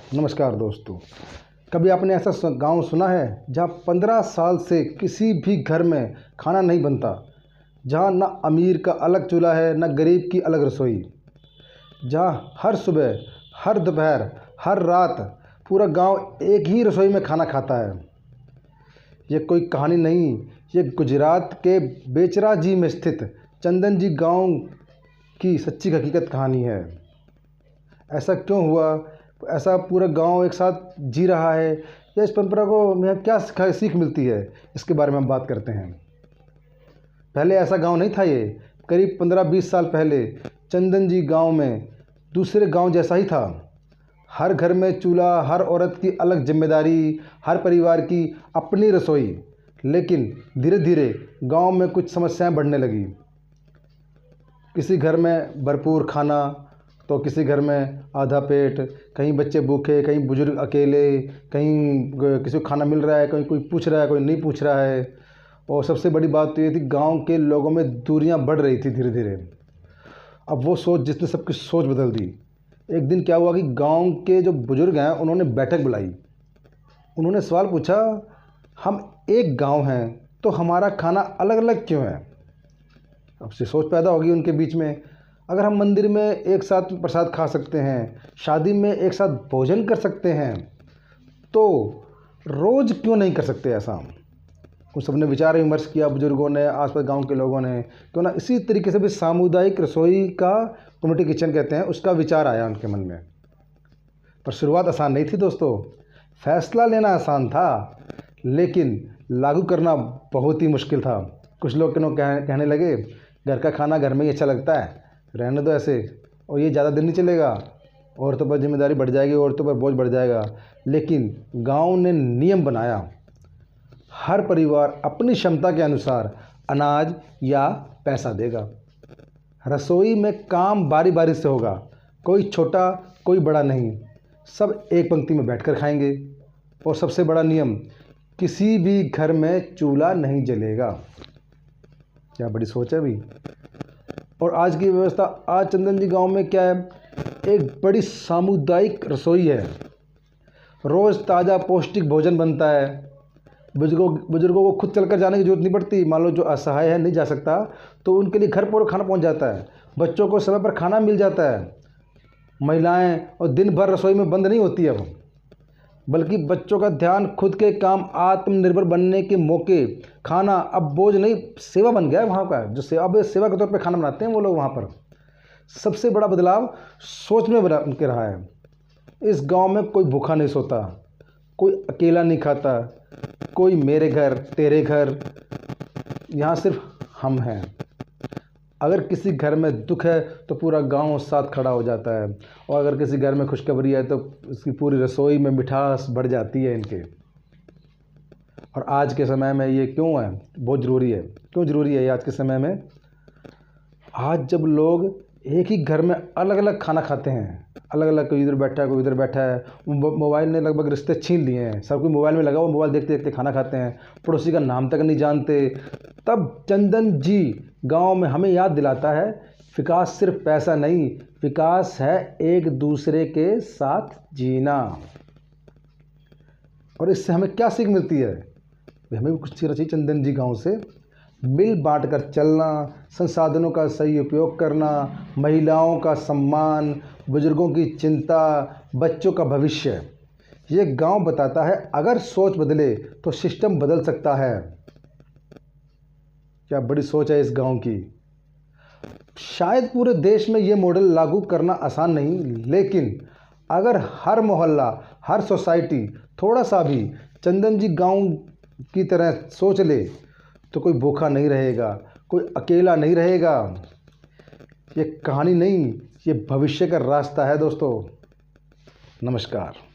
नमस्कार दोस्तों। कभी आपने ऐसा गांव सुना है जहां 15 साल से किसी भी घर में खाना नहीं बनता, जहां ना अमीर का अलग चूल्हा है ना गरीब की अलग रसोई, जहां हर सुबह, हर दोपहर, हर रात पूरा गांव एक ही रसोई में खाना खाता है। ये कोई कहानी नहीं, ये गुजरात के बेचरा जी में स्थित चंदन जी गांव की सच्ची हकीकत कहानी है। ऐसा क्यों हुआ? ऐसा पूरा गांव एक साथ जी रहा है, या इस परंपरा को हमें क्या सीख मिलती है, इसके बारे में हम बात करते हैं। पहले ऐसा गांव नहीं था। ये करीब 15-20 साल पहले चंदन जी गांव में दूसरे गांव जैसा ही था। हर घर में चूल्हा, हर औरत की अलग जिम्मेदारी, हर परिवार की अपनी रसोई। लेकिन धीरे धीरे गांव में कुछ समस्याएं बढ़ने लगी। किसी घर में भरपूर खाना तो किसी घर में आधा पेट, कहीं बच्चे भूखे, कहीं बुजुर्ग अकेले, कहीं किसी को खाना मिल रहा है, कहीं कोई पूछ रहा है, कोई नहीं पूछ रहा है। और सबसे बड़ी बात तो ये थी, गांव के लोगों में दूरियां बढ़ रही थी धीरे धीरे। अब वो सोच, जिसने सबकी सोच बदल दी। एक दिन क्या हुआ कि गांव के जो बुजुर्ग हैं उन्होंने बैठक बुलाई। उन्होंने सवाल पूछा, हम एक गांव हैं तो हमारा खाना अलग अलग क्यों है? अब से सोच पैदा होगी उनके बीच में। अगर हम मंदिर में एक साथ प्रसाद खा सकते हैं, शादी में एक साथ भोजन कर सकते हैं, तो रोज़ क्यों नहीं कर सकते ऐसा? कुछ सबने विचार विमर्श किया, बुजुर्गों ने, आसपास गांव के लोगों ने, क्यों ना इसी तरीके से भी सामुदायिक रसोई का, कम्युनिटी किचन कहते हैं, उसका विचार आया उनके मन में। पर शुरुआत आसान नहीं थी दोस्तों। फैसला लेना आसान था, लेकिन लागू करना बहुत ही मुश्किल था। कुछ लोग कहने लगे, घर का खाना घर में ही अच्छा लगता है, रहने दो ऐसे, और ये ज़्यादा दिन नहीं चलेगा, औरतों पर जिम्मेदारी बढ़ जाएगी, औरतों पर बोझ बढ़ जाएगा। लेकिन गांव ने नियम बनाया, हर परिवार अपनी क्षमता के अनुसार अनाज या पैसा देगा। रसोई में काम बारी बारी से होगा, कोई छोटा कोई बड़ा नहीं, सब एक पंक्ति में बैठकर खाएंगे। और सबसे बड़ा नियम, किसी भी घर में चूल्हा नहीं जलेगा। क्या बड़ी सोच है भी। और आज की व्यवस्था, आज चंदन जी गांव में क्या है, एक बड़ी सामुदायिक रसोई है। रोज़ ताज़ा पौष्टिक भोजन बनता है। बुजुर्गों को खुद चलकर जाने की जरूरत नहीं पड़ती। मान लो जो असहाय है, नहीं जा सकता, तो उनके लिए घर पर खाना पहुंच जाता है। बच्चों को समय पर खाना मिल जाता है। महिलाएं और दिन भर रसोई में बंद नहीं होती अब, बल्कि बच्चों का ध्यान, खुद के काम, आत्मनिर्भर बनने के मौके। खाना अब बोझ नहीं, सेवा बन गया है वहाँ का। जो सेवा, अब सेवा के तौर पे खाना बनाते हैं वो लोग वहाँ पर। सबसे बड़ा बदलाव सोच में बना के रहा है। इस गांव में कोई भूखा नहीं सोता, कोई अकेला नहीं खाता, कोई मेरे घर तेरे घर, यहाँ सिर्फ हम हैं। अगर किसी घर में दुख है तो पूरा गांव साथ खड़ा हो जाता है, और अगर किसी घर में खुशखबरी है तो उसकी पूरी रसोई में मिठास बढ़ जाती है इनके। और आज के समय में ये क्यों है, बहुत ज़रूरी है। क्यों ज़रूरी है ये आज के समय में? आज जब लोग एक ही घर में अलग अलग खाना खाते हैं, अलग अलग, कोई इधर बैठा है, कोई इधर बैठा है, मोबाइल ने लगभग रिश्ते छीन लिए हैं। सब कोई मोबाइल में लगा हुआ, मोबाइल देखते देखते खाना खाते हैं, पड़ोसी का नाम तक नहीं जानते। तब चंदन जी गांव में हमें याद दिलाता है, विकास सिर्फ पैसा नहीं, विकास है एक दूसरे के साथ जीना। और इससे हमें क्या सीख मिलती है? हमें भी कुछ सीखना चाहिए चंदन जी गांव से। मिल बांट कर चलना, संसाधनों का सही उपयोग करना, महिलाओं का सम्मान, बुजुर्गों की चिंता, बच्चों का भविष्य। ये गांव बताता है, अगर सोच बदले तो सिस्टम बदल सकता है। क्या बड़ी सोच है इस गांव की। शायद पूरे देश में ये मॉडल लागू करना आसान नहीं, लेकिन अगर हर मोहल्ला, हर सोसाइटी थोड़ा सा भी चंदन जी गांव की तरह सोच ले, तो कोई भूखा नहीं रहेगा, कोई अकेला नहीं रहेगा। ये कहानी नहीं, ये भविष्य का रास्ता है दोस्तों। नमस्कार।